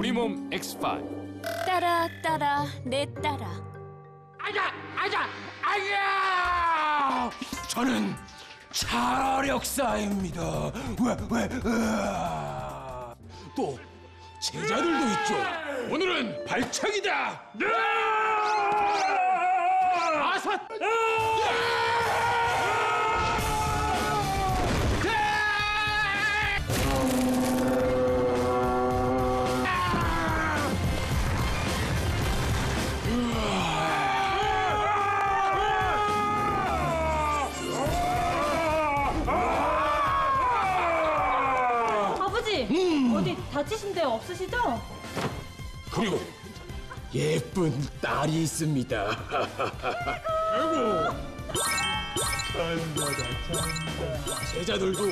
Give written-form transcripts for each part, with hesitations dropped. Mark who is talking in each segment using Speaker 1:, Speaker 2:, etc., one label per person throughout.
Speaker 1: 우리 몸 X5.
Speaker 2: 따라 따라 내 따라.
Speaker 3: 아야! 저는 차력사입니다. 또 제자들도 있죠. 오늘은 발차기다. 아삿!
Speaker 4: 어디 다치신 데 없으시죠?
Speaker 3: 그리고 예쁜 딸이 있습니다. 아이고. 제자들도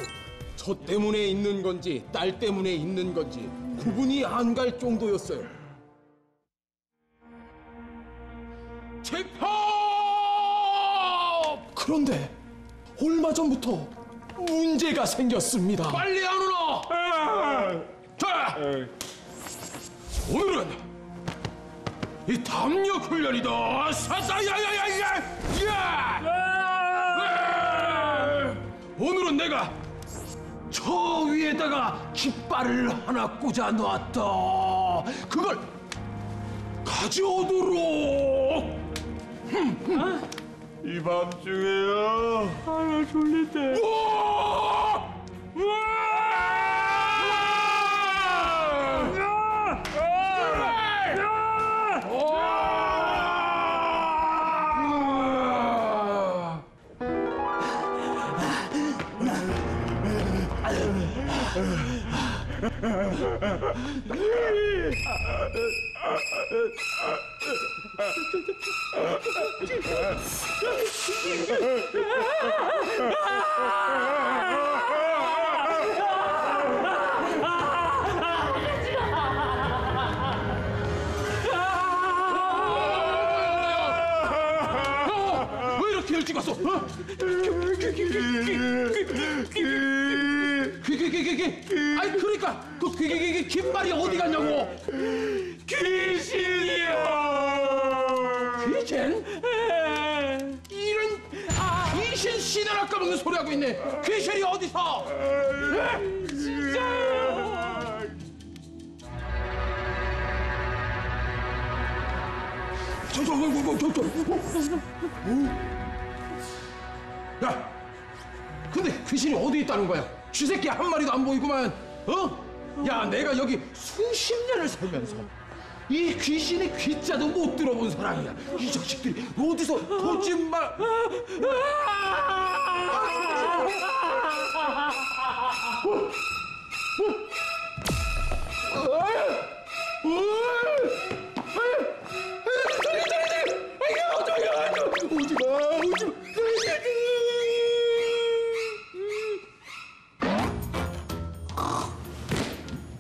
Speaker 3: 저 때문에 있는 건지 딸 때문에 있는 건지 구분이 안 갈 정도였어요. 체포! 그런데 얼마 전부터 문제가 생겼습니다. 빨리 안 오나? 자, 오늘은 이 담력 훈련이다. 오늘은 내가 저 위에다가 깃발을 하나 꽂아 놨다. 그걸 가져오도록.
Speaker 5: 이 밤중에요. 나 졸린데.
Speaker 3: 왜 이렇게 일찍 왔어? 아니 그러니까 그 깃발이 어디 갔냐고?
Speaker 5: 귀신이요.
Speaker 3: 귀신? 이런 귀신 씨나 까먹는 소리 하고 있네. 귀신이 어디서?
Speaker 5: 진짜요.
Speaker 3: 야, 근데 귀신이 어디 있다는 거야? 쥐새끼 한 마리도 안 보이구만. 어? 야, 내가 여기 수십 년을 살면서 이 귀신의 귀자도 못 들어본 사람이야. 이 자식들이 어디서 거짓말?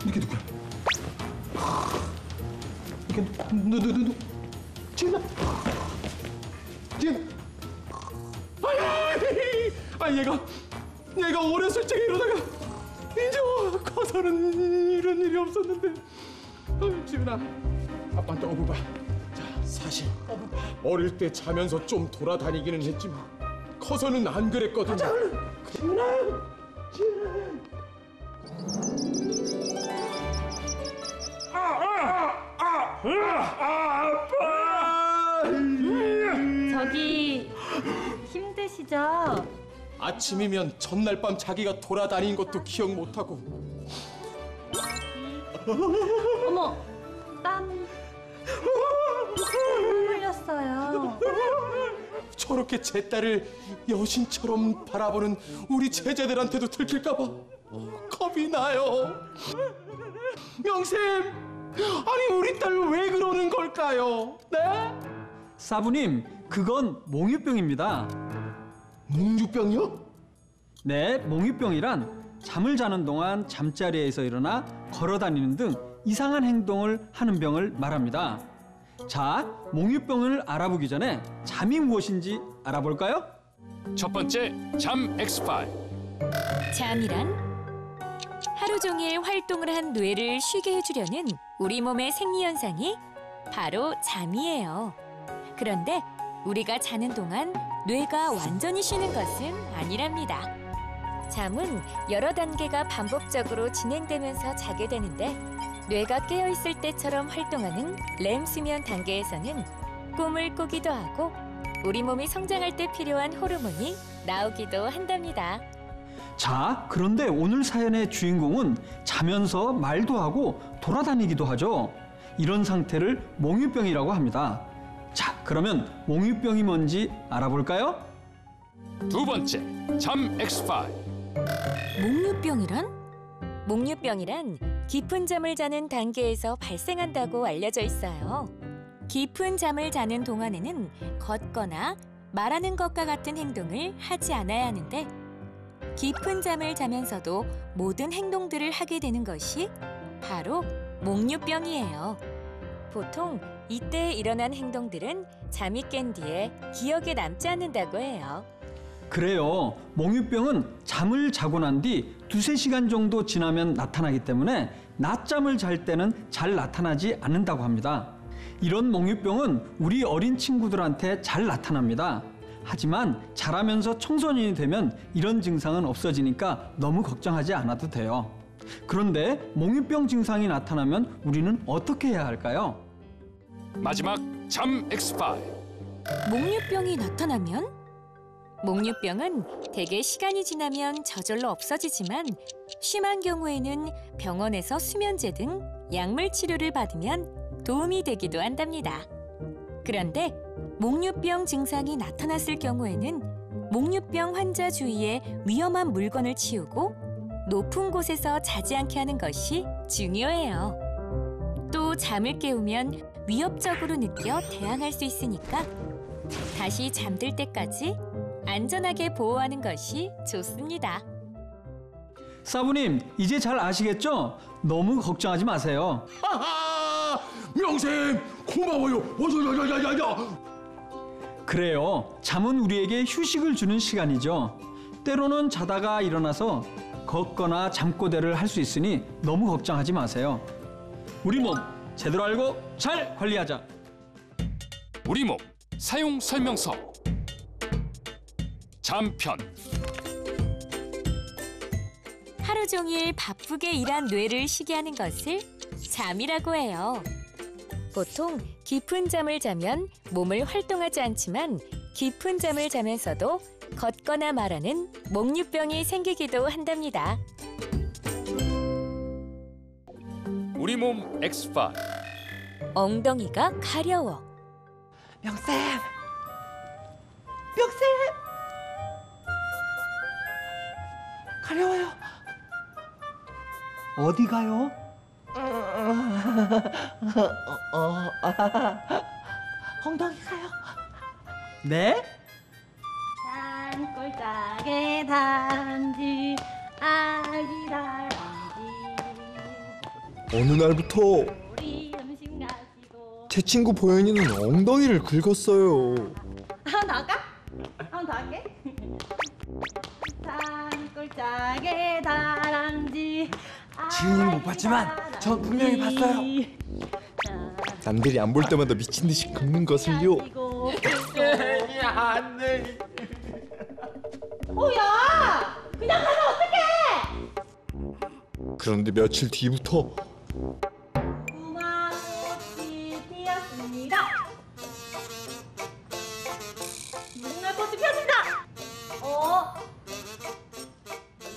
Speaker 3: 이게 누구야? 이게 누? 지금 얘가 어렸을 적에 이러다가 이제 커서는 이런 일이 없었는데. 지훈아, 아빠한테 어부 봐. 자, 사실 어릴 때 자면서 좀 돌아다니기는 했지만 커서는 안 그랬거든. 자, 지훈아.
Speaker 5: 아빠!
Speaker 4: 저기 힘드시죠?
Speaker 3: 아침이면 전날 밤 자기가 돌아다닌 것도 기억 못하고.
Speaker 4: 어머, 땀 흘렸어요.
Speaker 3: 저렇게 제 딸을 여신처럼 바라보는 우리 제자들한테도 들킬까봐 겁이 나요. 명쌤, 아니 우리 딸 왜 그러는 걸까요? 네?
Speaker 6: 사부님, 그건 몽유병입니다.
Speaker 3: 몽유병이요?
Speaker 6: 네, 몽유병이란 잠을 자는 동안 잠자리에서 일어나 걸어다니는 등 이상한 행동을 하는 병을 말합니다. 자, 몽유병을 알아보기 전에 잠이 무엇인지 알아볼까요?
Speaker 1: 첫 번째, 잠 X5.
Speaker 2: 잠이란 하루 종일 활동을 한 뇌를 쉬게 해주려는 우리 몸의 생리현상이 바로 잠이에요. 그런데 우리가 자는 동안 뇌가 완전히 쉬는 것은 아니랍니다. 잠은 여러 단계가 반복적으로 진행되면서 자게 되는데 뇌가 깨어있을 때처럼 활동하는 렘 수면 단계에서는 꿈을 꾸기도 하고 우리 몸이 성장할 때 필요한 호르몬이 나오기도 한답니다.
Speaker 6: 자, 그런데 오늘 사연의 주인공은 자면서 말도 하고 돌아다니기도 하죠. 이런 상태를 몽유병이라고 합니다. 자, 그러면 몽유병이 뭔지 알아볼까요?
Speaker 1: 두 번째, 잠 X5.
Speaker 2: 몽유병이란? 몽유병이란 깊은 잠을 자는 단계에서 발생한다고 알려져 있어요. 깊은 잠을 자는 동안에는 걷거나 말하는 것과 같은 행동을 하지 않아야 하는데 깊은 잠을 자면서도 모든 행동들을 하게 되는 것이 바로 몽유병이에요. 보통 이때 일어난 행동들은 잠이 깬 뒤에 기억에 남지 않는다고 해요.
Speaker 6: 그래요. 몽유병은 잠을 자고 난 뒤 두세 시간 정도 지나면 나타나기 때문에 낮잠을 잘 때는 잘 나타나지 않는다고 합니다. 이런 몽유병은 우리 어린 친구들한테 잘 나타납니다. 하지만 자라면서 청소년이 되면 이런 증상은 없어지니까 너무 걱정하지 않아도 돼요. 그런데 몽유병 증상이 나타나면 우리는 어떻게 해야 할까요?
Speaker 1: 마지막, 잠 X5.
Speaker 2: 몽유병이 나타나면? 몽유병은 대개 시간이 지나면 저절로 없어지지만 심한 경우에는 병원에서 수면제 등 약물 치료를 받으면 도움이 되기도 한답니다. 그런데 몽유병 증상이 나타났을 경우에는 몽유병 환자 주위에 위험한 물건을 치우고 높은 곳에서 자지 않게 하는 것이 중요해요. 또 잠을 깨우면 위협적으로 느껴 대항할 수 있으니까 다시 잠들 때까지 안전하게 보호하는 것이 좋습니다.
Speaker 6: 사부님, 이제 잘 아시겠죠? 너무 걱정하지 마세요.
Speaker 3: 하하! 명쌤 고마워요. 야야야야야.
Speaker 6: 그래요. 잠은 우리에게 휴식을 주는 시간이죠. 때로는 자다가 일어나서 걷거나 잠꼬대를 할 수 있으니 너무 걱정하지 마세요. 우리 몸 제대로 알고 잘 관리하자.
Speaker 1: 우리 몸 사용 설명서. 잠편.
Speaker 2: 하루 종일 바쁘게 일한 뇌를 쉬게 하는 것을 잠이라고 해요. 보통 깊은 잠을 자면 몸을 활동하지 않지만 깊은 잠을 자면서도 걷거나 말하는 몽유병이 생기기도 한답니다.
Speaker 1: 우리 몸 X5.
Speaker 2: 엉덩이가 가려워.
Speaker 7: 명쌤! 명쌤! 가려워요. 어디 가요? 엉덩이 가요.
Speaker 6: 네?
Speaker 4: 산골짜기 단지 아기 다람쥐
Speaker 5: 어느 날부터
Speaker 4: 우리 음식 가지고
Speaker 5: 제 친구 보현이는 엉덩이를 긁었어요.
Speaker 4: 나가? 한번 더 할게. 산골짜기 다람쥐
Speaker 7: 지은이는 못 봤지만 전 분명히 봤어요.
Speaker 5: 남들이 안 볼 때마다 미친 듯이 긁는 것을요.
Speaker 4: 야! 그냥 가면 어떡해!
Speaker 5: 그런데 며칠 뒤부터
Speaker 4: 무궁화꽃이 피었습니다. 무궁화꽃이 피었습니다.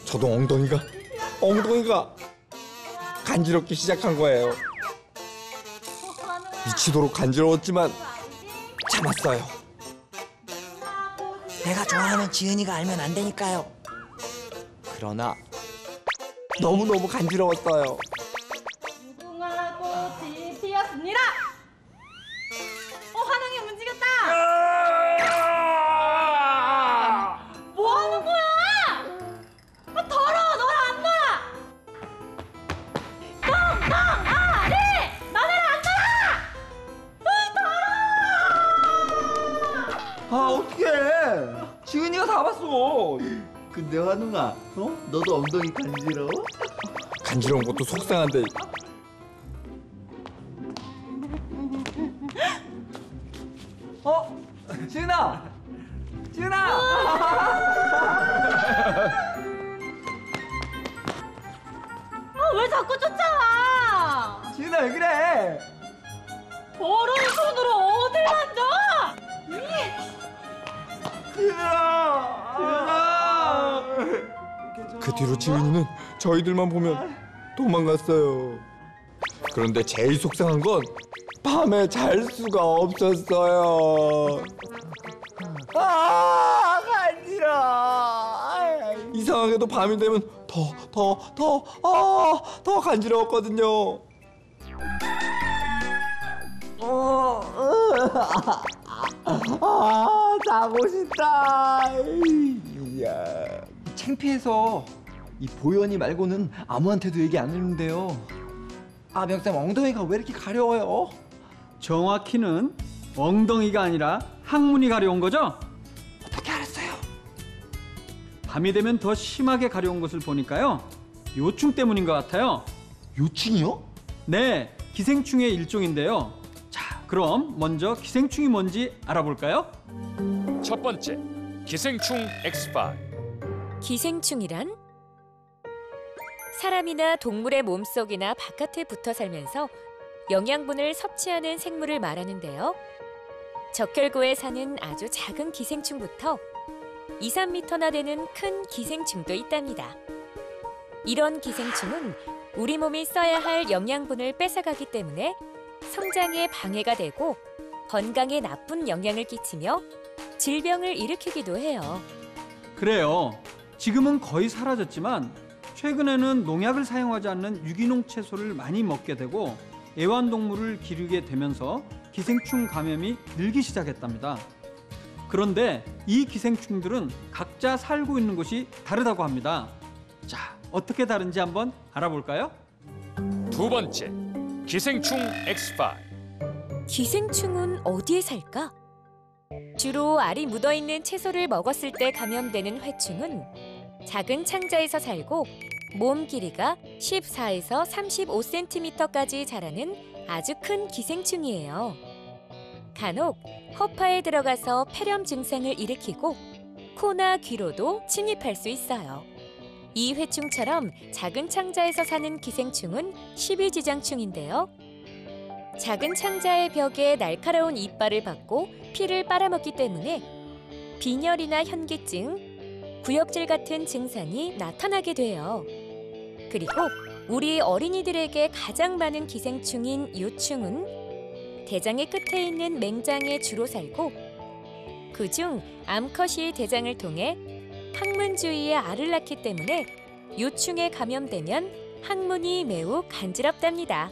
Speaker 5: 저도 엉덩이가 간지럽기 시작한 거예요. 미치도록 간지러웠지만 참았어요.
Speaker 7: 내가 좋아하는 지은이가 알면 안 되니까요. 그러나 너무너무 간지러웠어요.
Speaker 4: 무궁화꽃이 피었습니다. 환웅이 움직였다. 뭐 하는 거야? 더러워, 너랑 안 놀아. 똥똥아리, 너네랑 안 놀아.
Speaker 7: 아 어떡해. 지은이가 다 봤어. 근데 환웅아, 너도 엉덩이 간지러워?
Speaker 5: 간지러운 것도 속상한데.
Speaker 7: 지은아! 지은아!
Speaker 4: 왜 자꾸 쫓아와?
Speaker 7: 지은아 왜 그래?
Speaker 4: 더러운 손으로 어딜 만져?
Speaker 5: 그 뒤로 지은이는 저희들만 보면 도망갔어요. 그런데 제일 속상한 건 밤에 잘 수가 없었어요. 간지러워. 이상하게도 밤이 되면 더 간지러웠거든요. 자고 싶다. 이야. 창피해서 이 보현이 말고는 아무한테도 얘기 안 했는데요. 아, 명쌤 엉덩이가 왜 이렇게 가려워요?
Speaker 6: 정확히는 엉덩이가 아니라 항문이 가려운 거죠?
Speaker 5: 어떻게 알았어요?
Speaker 6: 밤이 되면 더 심하게 가려운 것을 보니까요. 요충 때문인 것 같아요.
Speaker 5: 요충이요?
Speaker 6: 네, 기생충의 일종인데요. 자, 그럼 먼저 기생충이 뭔지 알아볼까요?
Speaker 1: 첫 번째, 기생충 X5.
Speaker 2: 기생충이란 사람이나 동물의 몸속이나 바깥에 붙어 살면서 영양분을 섭취하는 생물을 말하는데요. 적혈구에 사는 아주 작은 기생충부터 2, 3m나 되는 큰 기생충도 있답니다. 이런 기생충은 우리 몸이 써야 할 영양분을 뺏어가기 때문에 성장에 방해가 되고 건강에 나쁜 영향을 끼치며 질병을 일으키기도 해요.
Speaker 6: 그래요. 지금은 거의 사라졌지만 최근에는 농약을 사용하지 않는 유기농 채소를 많이 먹게 되고 애완동물을 기르게 되면서 기생충 감염이 늘기 시작했답니다. 그런데 이 기생충들은 각자 살고 있는 곳이 다르다고 합니다. 자, 어떻게 다른지 한번 알아볼까요?
Speaker 1: 두 번째, 기생충 X5.
Speaker 2: 기생충은 어디에 살까? 주로 알이 묻어있는 채소를 먹었을 때 감염되는 회충은 작은 창자에서 살고 몸 길이가 14에서 35cm까지 자라는 아주 큰 기생충이에요. 간혹 허파에 들어가서 폐렴 증상을 일으키고 코나 귀로도 침입할 수 있어요. 이 회충처럼 작은 창자에서 사는 기생충은 십이지장충인데요. 작은 창자의 벽에 날카로운 이빨을 받고 피를 빨아먹기 때문에 빈혈이나 현기증, 구역질 같은 증상이 나타나게 돼요. 그리고 우리 어린이들에게 가장 많은 기생충인 요충은 대장의 끝에 있는 맹장에 주로 살고 그중 암컷이 대장을 통해 항문 주위에 알을 낳기 때문에 요충에 감염되면 항문이 매우 간지럽답니다.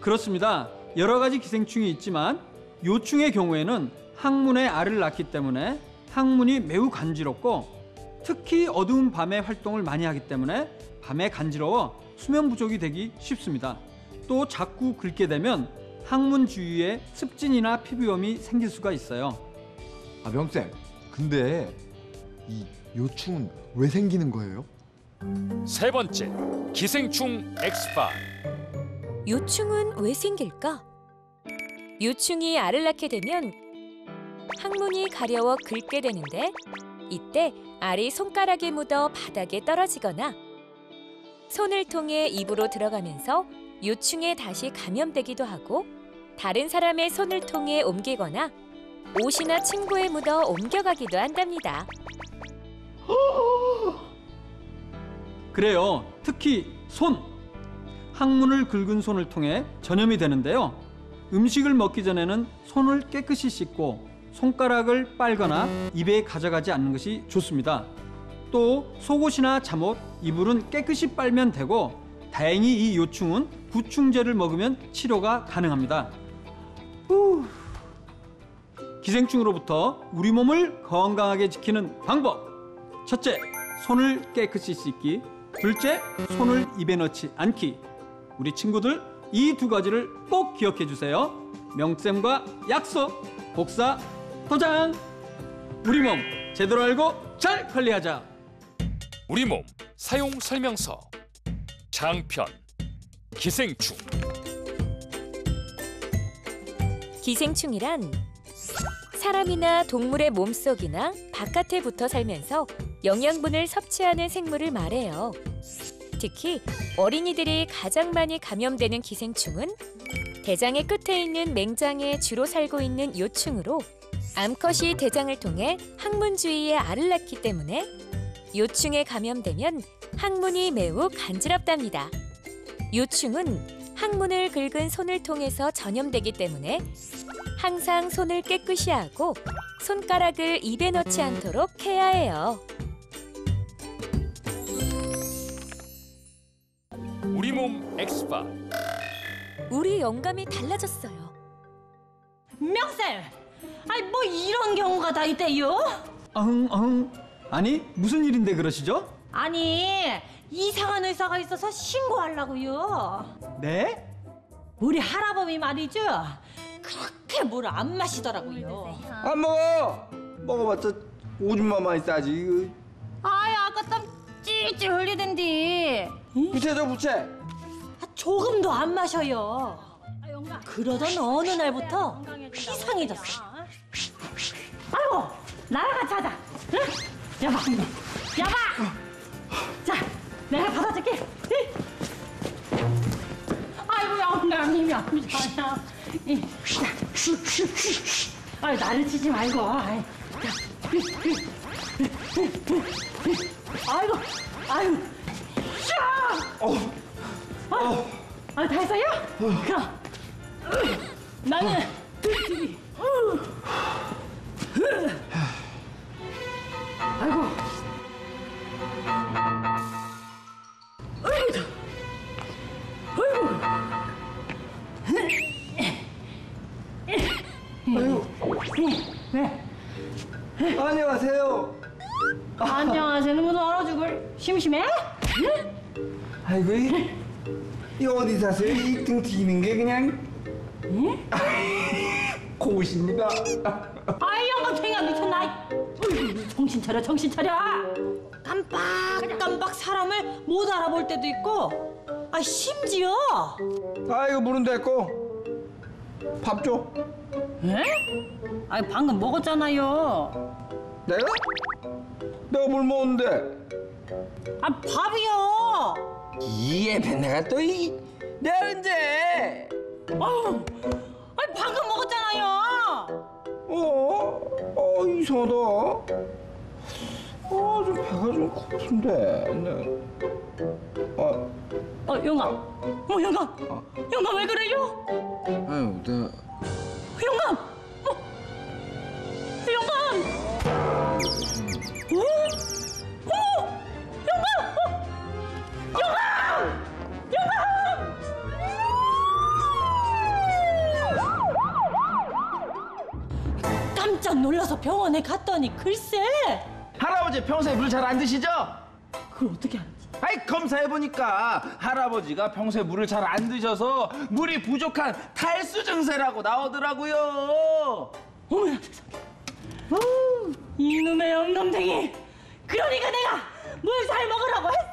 Speaker 6: 그렇습니다. 여러 가지 기생충이 있지만 요충의 경우에는 항문에 알을 낳기 때문에 항문이 매우 간지럽고 특히 어두운 밤에 활동을 많이 하기 때문에 밤에 간지러워 수면 부족이 되기 쉽습니다. 또 자꾸 긁게 되면 항문 주위에 습진이나 피부염이 생길 수가 있어요.
Speaker 5: 아, 명쌤, 근데 이 요충은 왜 생기는 거예요?
Speaker 1: 세 번째, 기생충 X5.
Speaker 2: 요충은 왜 생길까? 요충이 알을 낳게 되면 항문이 가려워 긁게 되는데 이때 알이 손가락에 묻어 바닥에 떨어지거나 손을 통해 입으로 들어가면서 요충에 다시 감염되기도 하고 다른 사람의 손을 통해 옮기거나 옷이나 침구에 묻어 옮겨가기도 한답니다.
Speaker 6: 그래요. 특히 손! 항문을 긁은 손을 통해 전염이 되는데요. 음식을 먹기 전에는 손을 깨끗이 씻고 손가락을 빨거나 입에 가져가지 않는 것이 좋습니다. 또 속옷이나 잠옷, 이불은 깨끗이 빨면 되고 다행히 이 요충은 구충제를 먹으면 치료가 가능합니다. 기생충으로부터 우리 몸을 건강하게 지키는 방법. 첫째, 손을 깨끗이 씻기. 둘째, 손을 입에 넣지 않기. 우리 친구들 이 두 가지를 꼭 기억해 주세요. 명쌤과 약속, 복사, 도장. 우리 몸 제대로 알고 잘 관리하자.
Speaker 1: 우리 몸 사용 설명서. 장편 기생충.
Speaker 2: 기생충이란 사람이나 동물의 몸속이나 바깥에 붙어 살면서 영양분을 섭취하는 생물을 말해요. 특히 어린이들이 가장 많이 감염되는 기생충은 대장의 끝에 있는 맹장에 주로 살고 있는 요충으로 암컷이 대장을 통해 항문 주위에 알을 낳기 때문에 요충에 감염되면 항문이 매우 간지럽답니다. 요충은 항문을 긁은 손을 통해서 전염되기 때문에 항상 손을 깨끗이 하고 손가락을 입에 넣지 않도록 해야 해요.
Speaker 1: 우리 몸 엑스파.
Speaker 2: 우리 영감이 달라졌어요.
Speaker 4: 명쌤, 아니 뭐 이런 경우가 다 있대요?
Speaker 6: 아니 무슨 일인데 그러시죠?
Speaker 4: 아니 이상한 의사가 있어서 신고하려고요.
Speaker 6: 네?
Speaker 4: 우리 할아버지 말이죠. 그렇게 물을 안 마시더라고요.
Speaker 5: 안 먹어. 먹어봤자 오줌만 많이 싸지.
Speaker 4: 아이 아까 땀 찔찔 흘리던디.
Speaker 5: 부채죠 부채.
Speaker 4: 조금도 안 마셔요. 그러던 어느 날부터 이상해졌어. 아이고 나랑 같이 하자. 응? 여봐 여봐. 자 내가 받아줄게. 아이고 영감님 영감이야. 아이 나를 치지 말고. 아이. 아이고 아이고. 아, 다 했어요? 그럼 나는 아이고 왜?
Speaker 5: 안녕하세요.
Speaker 4: 안녕하세요. 무슨 얼어 죽을 심심해?
Speaker 5: 아이고 이 어디 사세요? 이 등 튀는 게 그냥 고우십니다.
Speaker 4: 아이 영감탱이가 미쳤나? 정신 차려 정신 차려. 깜빡깜빡 사람을 못 알아볼 때도 있고 아 심지어
Speaker 5: 아이고 물은 됐고 밥 줘.
Speaker 4: 에? 아니 방금 먹었잖아요.
Speaker 5: 내가? 내가 뭘 먹었는데?
Speaker 4: 아 밥이요.
Speaker 5: 이에 내가 또 내가 언제?
Speaker 4: 아유, 아니 방금 먹었잖아요.
Speaker 5: 이상하다. 좀 배가 좀 고픈데.
Speaker 4: 영감. 영감. 영감 왜 그래요?
Speaker 5: 아유, 내가
Speaker 4: 영감. 영감. 깜짝 놀라서 병원에 갔더니 글쎄.
Speaker 8: 할아버지 평소에 물 잘 안 드시죠?
Speaker 4: 그걸 어떻게 알았지?
Speaker 8: 아이 검사해보니까 할아버지가 평소에 물을 잘 안 드셔서 물이 부족한 탈수 증세라고 나오더라고요.
Speaker 4: 어머나 세상에. 이놈의 영감탱이. 그러니까 내가 물 잘 먹으라고 했어.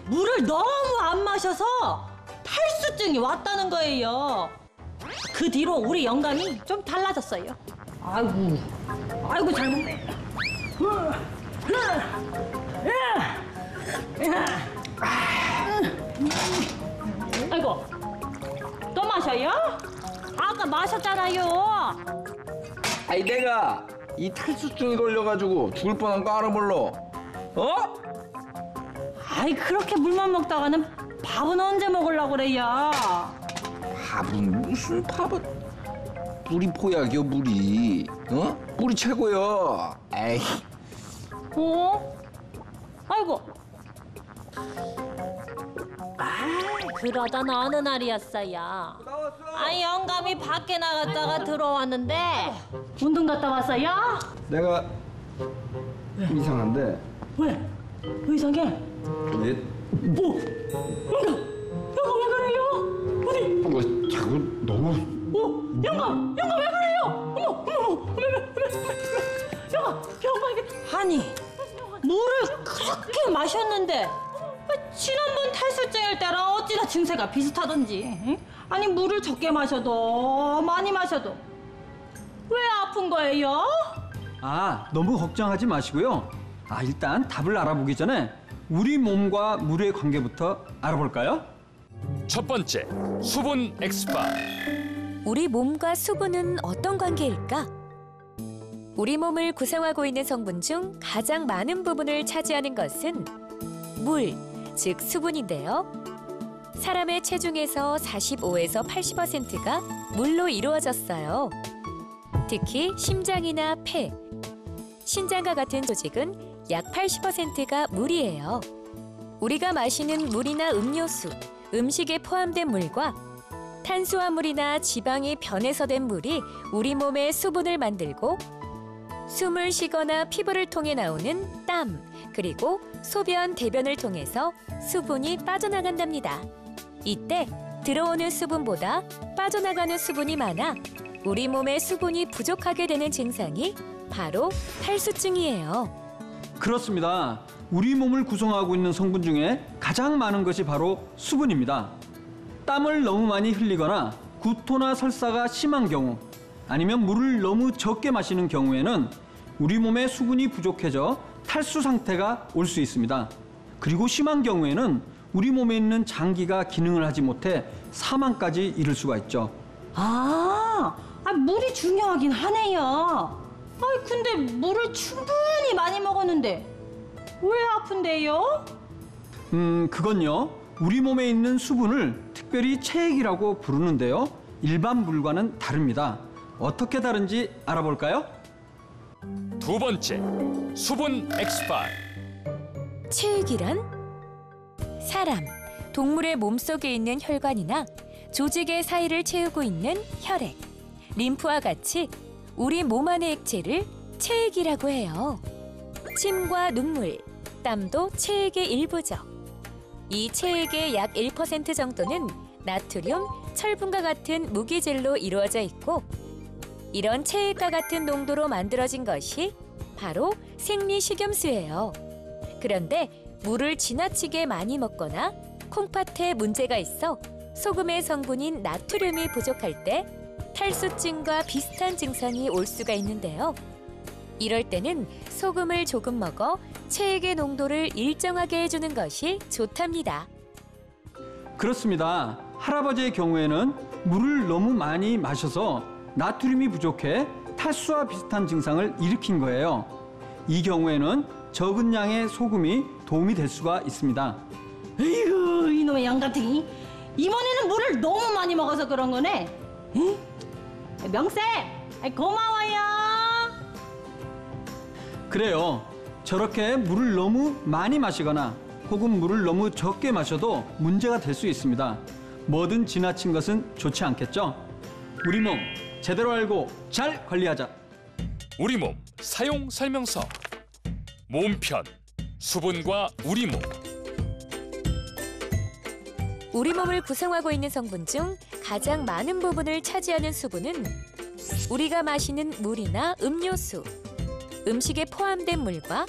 Speaker 4: 물을 너무 안 마셔서 탈수증이 왔다는 거예요. 그 뒤로 우리 영감이 좀 달라졌어요. 아이고 잘 먹네. 아이고 또 마셔요? 아까 마셨잖아요.
Speaker 5: 아니 내가 이 탈수증이 걸려가지고 죽을 뻔한 거 알아 몰라.
Speaker 4: 아이 그렇게 물만 먹다가는 밥은 언제 먹으려고 그래요?
Speaker 5: 밥은 무슨 밥은? 물이 포약이요 물이. 물이 최고요. 에이.
Speaker 4: 아이고. 그러던 어느 날이었어요. 영감이 밖에 나갔다가 들어왔는데 운동 갔다 왔어요?
Speaker 5: 내가 이상한데.
Speaker 4: 왜? 왜 이상해?
Speaker 5: 왜?
Speaker 4: 영감 왜 그래요? 어디?
Speaker 5: 자꾸 너무.
Speaker 4: 영감 왜 그래요? 어머, 왜? 영감 이게 아니 물을 그렇게 마셨는데 지난번 탈수증일 때랑 어찌나 증세가 비슷하던지. 응? 아니 물을 적게 마셔도 많이 마셔도 왜 아픈 거예요?
Speaker 6: 너무 걱정하지 마시고요. 일단 답을 알아보기 전에 우리 몸과 물의 관계부터 알아볼까요?
Speaker 1: 첫 번째, 수분 X바.
Speaker 2: 우리 몸과 수분은 어떤 관계일까? 우리 몸을 구성하고 있는 성분 중 가장 많은 부분을 차지하는 것은 물, 즉 수분인데요. 사람의 체중에서 45에서 80%가 물로 이루어졌어요. 특히 심장이나 폐, 신장과 같은 조직은 약 80%가 물이에요. 우리가 마시는 물이나 음료수, 음식에 포함된 물과 탄수화물이나 지방이 변해서 된 물이 우리 몸의 수분을 만들고 숨을 쉬거나 피부를 통해 나오는 땀, 그리고 소변, 대변을 통해서 수분이 빠져나간답니다. 이때 들어오는 수분보다 빠져나가는 수분이 많아 우리 몸에 수분이 부족하게 되는 증상이 바로 탈수증이에요.
Speaker 6: 그렇습니다. 우리 몸을 구성하고 있는 성분 중에 가장 많은 것이 바로 수분입니다. 땀을 너무 많이 흘리거나 구토나 설사가 심한 경우, 아니면 물을 너무 적게 마시는 경우에는 우리 몸에 수분이 부족해져 탈수 상태가 올 수 있습니다. 그리고 심한 경우에는 우리 몸에 있는 장기가 기능을 하지 못해 사망까지 이를 수가 있죠.
Speaker 4: 물이 중요하긴 하네요. 근데 물을 충분히 많이 먹었는데 왜 아픈데요?
Speaker 6: 그건요. 우리 몸에 있는 수분을 특별히 체액이라고 부르는데요. 일반 물과는 다릅니다. 어떻게 다른지 알아볼까요?
Speaker 1: 두 번째, 수분 X바.
Speaker 2: 체액이란? 사람, 동물의 몸속에 있는 혈관이나 조직의 사이를 채우고 있는 혈액, 림프와 같이 우리 몸 안의 액체를 체액이라고 해요. 침과 눈물, 땀도 체액의 일부죠. 이 체액의 약 1% 정도는 나트륨, 철분과 같은 무기질로 이루어져 있고, 이런 체액과 같은 농도로 만들어진 것이 바로 생리식염수예요. 그런데 물을 지나치게 많이 먹거나 콩팥에 문제가 있어 소금의 성분인 나트륨이 부족할 때 탈수증과 비슷한 증상이 올 수가 있는데요. 이럴 때는 소금을 조금 먹어 체액의 농도를 일정하게 해주는 것이 좋답니다.
Speaker 6: 그렇습니다. 할아버지의 경우에는 물을 너무 많이 마셔서 나트륨이 부족해 탈수와 비슷한 증상을 일으킨 거예요. 이 경우에는 적은 양의 소금이 도움이 될 수가 있습니다.
Speaker 4: 에이구, 이놈의 양가탱이. 이번에는 물을 너무 많이 먹어서 그런 거네. 응? 명쌤, 고마워요.
Speaker 6: 그래요. 저렇게 물을 너무 많이 마시거나 혹은 물을 너무 적게 마셔도 문제가 될 수 있습니다. 뭐든 지나친 것은 좋지 않겠죠? 우리 몸 제대로 알고 잘 관리하자.
Speaker 1: 우리 몸 사용 설명서. 몸편, 수분과 우리 몸.
Speaker 2: 우리 몸을 구성하고 있는 성분 중 가장 많은 부분을 차지하는 수분은 우리가 마시는 물이나 음료수, 음식에 포함된 물과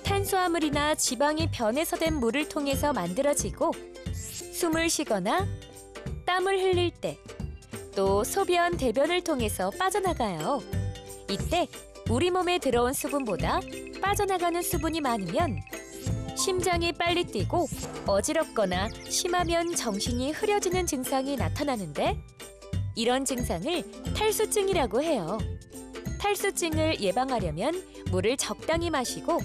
Speaker 2: 탄수화물이나 지방이 변해서 된 물을 통해서 만들어지고, 숨을 쉬거나 땀을 흘릴 때, 또 소변, 대변을 통해서 빠져나가요. 이때 우리 몸에 들어온 수분보다 빠져나가는 수분이 많으면 심장이 빨리 뛰고 어지럽거나 심하면 정신이 흐려지는 증상이 나타나는데, 이런 증상을 탈수증이라고 해요. 탈수증을 예방하려면 물을 적당히 마시고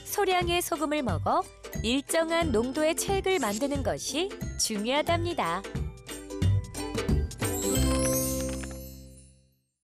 Speaker 2: 소량의 소금을 먹어 일정한 농도의 체액을 만드는 것이 중요하답니다.